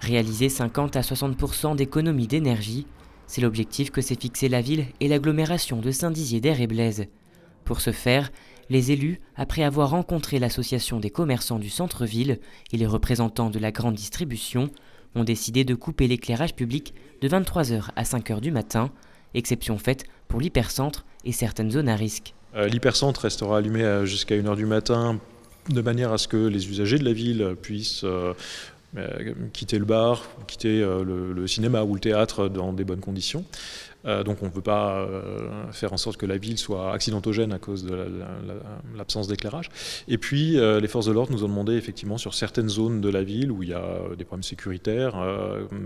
Réaliser 50 à 60% d'économie d'énergie, c'est l'objectif que s'est fixé la ville et l'agglomération de Saint-Dizier-d'Air et Blaise. Pour ce faire, les élus, après avoir rencontré l'association des commerçants du centre-ville et les représentants de la grande distribution, ont décidé de couper l'éclairage public de 23h à 5h du matin, exception faite pour l'hypercentre et certaines zones à risque. L'hypercentre restera allumé jusqu'à 1h du matin, de manière à ce que les usagers de la ville puissent quitter le bar, quitter le cinéma ou le théâtre dans des bonnes conditions. Donc on ne peut pas faire en sorte que la ville soit accidentogène à cause de l'absence d'éclairage. Et puis les forces de l'ordre nous ont demandé effectivement sur certaines zones de la ville où il y a des problèmes sécuritaires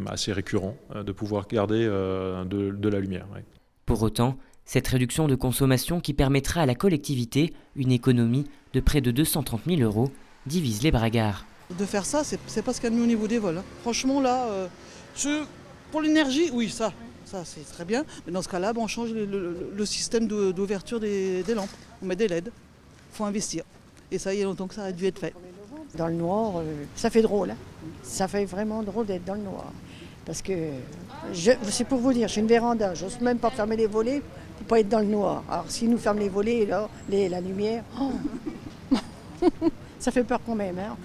assez récurrents de pouvoir garder de la lumière. Ouais. Pour autant, cette réduction de consommation qui permettra à la collectivité une économie de près de 230 000 € divise les bragards. De faire ça, c'est pas ce qu'il y a de mieux au niveau des vols. Franchement là, pour l'énergie, oui ça c'est très bien. Mais dans ce cas-là, on change le système d'ouverture des lampes. On met des LED. Il faut investir. Et ça, il y a longtemps que ça a dû être fait. Dans le noir, ça fait drôle. Hein. Ça fait vraiment drôle d'être dans le noir. Parce que, c'est pour vous dire, j'ai une véranda. J'ose même pas fermer les volets pour pas être dans le noir. Alors s'ils nous ferment les volets, là, la lumière, ça fait peur quand même. Hein.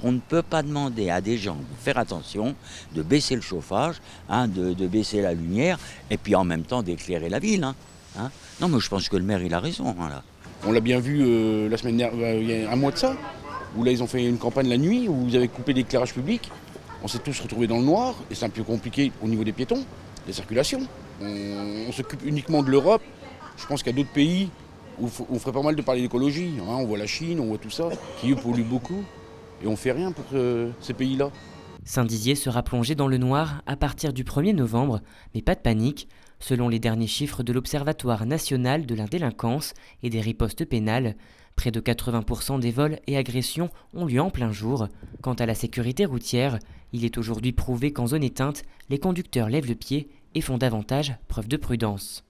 On ne peut pas demander à des gens de faire attention, de baisser le chauffage, de baisser la lumière, et puis en même temps d'éclairer la ville. Non, mais je pense que le maire, il a raison. Là. On l'a bien vu la semaine dernière, il y a un mois de ça, où là, ils ont fait une campagne la nuit, où ils avaient coupé l'éclairage public. On s'est tous retrouvés dans le noir, et c'est un peu compliqué au niveau des piétons, des circulations. On s'occupe uniquement de l'Europe. Je pense qu'il y a d'autres pays où on ferait pas mal de parler d'écologie. On voit la Chine, on voit tout ça, qui eux polluent beaucoup. Et on ne fait rien pour ces pays-là. Saint-Dizier sera plongé dans le noir à partir du 1er novembre, mais pas de panique. Selon les derniers chiffres de l'Observatoire national de la délinquance et des ripostes pénales, près de 80% des vols et agressions ont lieu en plein jour. Quant à la sécurité routière, il est aujourd'hui prouvé qu'en zone éteinte, les conducteurs lèvent le pied et font davantage preuve de prudence.